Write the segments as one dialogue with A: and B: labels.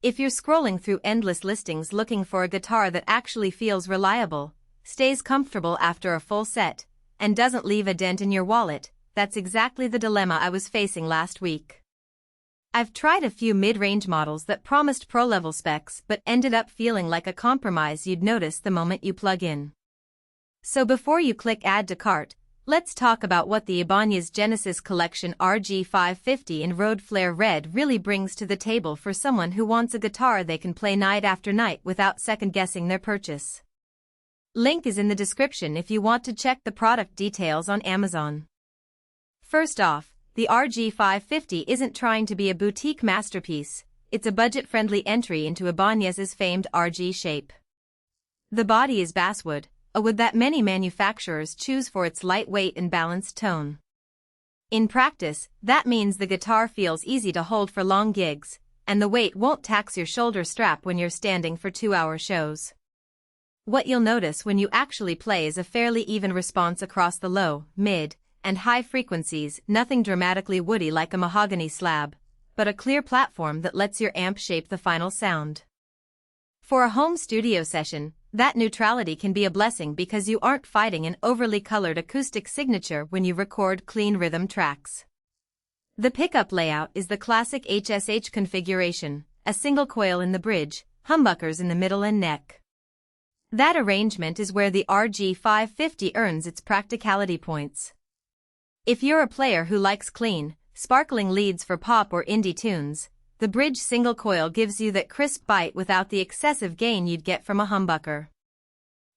A: If you're scrolling through endless listings looking for a guitar that actually feels reliable, stays comfortable after a full set, and doesn't leave a dent in your wallet, that's exactly the dilemma I was facing last week. I've tried a few mid-range models that promised pro-level specs but ended up feeling like a compromise you'd notice the moment you plug in. So before you click Add to Cart, let's talk about what the Ibanez Genesis Collection RG550 in Road Flare Red really brings to the table for someone who wants a guitar they can play night after night without second-guessing their purchase. Link is in the description if you want to check the product details on Amazon. First off, the RG550 isn't trying to be a boutique masterpiece, it's a budget-friendly entry into Ibanez's famed RG shape. The body is Basswood, a wood that many manufacturers choose for its lightweight and balanced tone. In practice, that means the guitar feels easy to hold for long gigs, and the weight won't tax your shoulder strap when you're standing for 2-hour shows. What you'll notice when you actually play is a fairly even response across the low, mid, and high frequencies, nothing dramatically woody like a mahogany slab, but a clear platform that lets your amp shape the final sound. For a home studio session, that neutrality can be a blessing because you aren't fighting an overly colored acoustic signature when you record clean rhythm tracks. The pickup layout is the classic HSH configuration, a single coil in the bridge, humbuckers in the middle and neck. That arrangement is where the RG550 earns its practicality points. If you're a player who likes clean, sparkling leads for pop or indie tunes, the bridge single coil gives you that crisp bite without the excessive gain you'd get from a humbucker.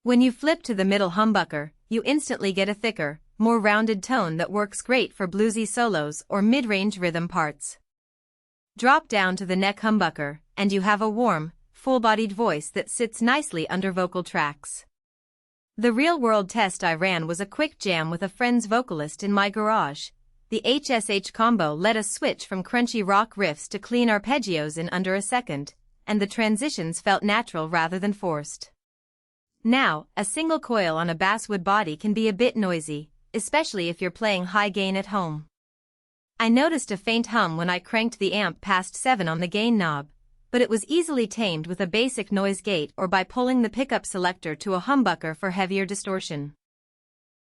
A: When you flip to the middle humbucker, you instantly get a thicker, more rounded tone that works great for bluesy solos or mid-range rhythm parts. Drop down to the neck humbucker, and you have a warm, full-bodied voice that sits nicely under vocal tracks. The real-world test I ran was a quick jam with a friend's vocalist in my garage. The HSH combo let us switch from crunchy rock riffs to clean arpeggios in under a second, and the transitions felt natural rather than forced. Now, a single coil on a basswood body can be a bit noisy, especially if you're playing high gain at home. I noticed a faint hum when I cranked the amp past 7 on the gain knob, but it was easily tamed with a basic noise gate or by pulling the pickup selector to a humbucker for heavier distortion.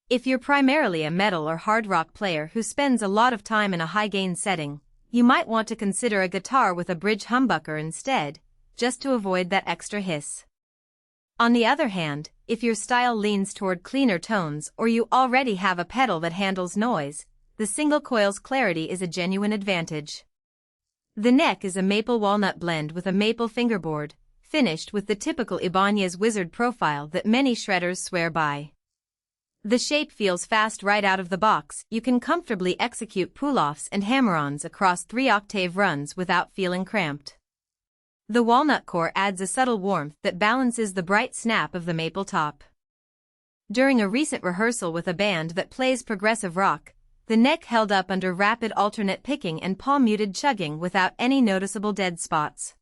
A: If you're primarily a metal or hard rock player who spends a lot of time in a high-gain setting, you might want to consider a guitar with a bridge humbucker instead, just to avoid that extra hiss. On the other hand, if your style leans toward cleaner tones or you already have a pedal that handles noise, the single coil's clarity is a genuine advantage. The neck is a maple walnut blend with a maple fingerboard, finished with the typical Ibanez wizard profile that many shredders swear by. The shape feels fast right out of the box. You can comfortably execute pull-offs and hammer-ons across 3-octave runs without feeling cramped. The walnut core adds a subtle warmth that balances the bright snap of the maple top. During a recent rehearsal with a band that plays progressive rock, the neck held up under rapid alternate picking and palm-muted chugging without any noticeable dead spots.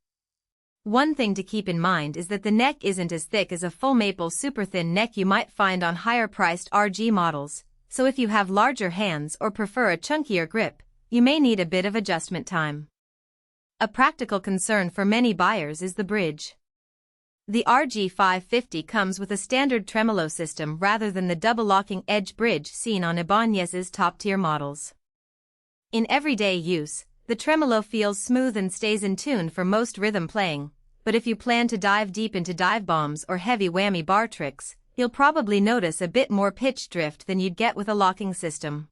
A: One thing to keep in mind is that the neck isn't as thick as a full maple super-thin neck you might find on higher-priced RG models, so if you have larger hands or prefer a chunkier grip, you may need a bit of adjustment time. A practical concern for many buyers is the bridge. The RG550 comes with a standard tremolo system rather than the double-locking edge bridge seen on Ibanez's top-tier models. In everyday use, the tremolo feels smooth and stays in tune for most rhythm playing, but if you plan to dive deep into dive bombs or heavy whammy bar tricks, you'll probably notice a bit more pitch drift than you'd get with a locking system.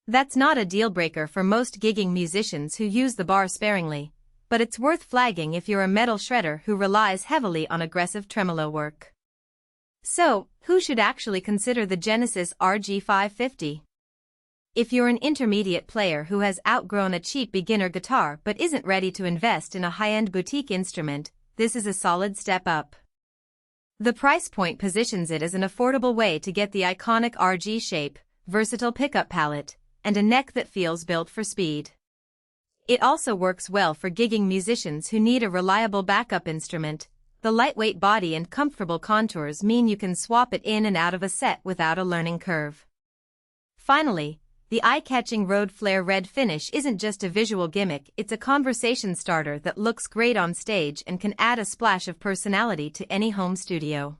A: That's not a deal-breaker for most gigging musicians who use the bar sparingly, but it's worth flagging if you're a metal shredder who relies heavily on aggressive tremolo work. So, who should actually consider the Genesis RG550? If you're an intermediate player who has outgrown a cheap beginner guitar but isn't ready to invest in a high-end boutique instrument, this is a solid step up. The price point positions it as an affordable way to get the iconic RG shape, versatile pickup palette, and a neck that feels built for speed. It also works well for gigging musicians who need a reliable backup instrument. The lightweight body and comfortable contours mean you can swap it in and out of a set without a learning curve. Finally, The eye-catching road flare red finish isn't just a visual gimmick, it's a conversation starter that looks great on stage and can add a splash of personality to any home studio.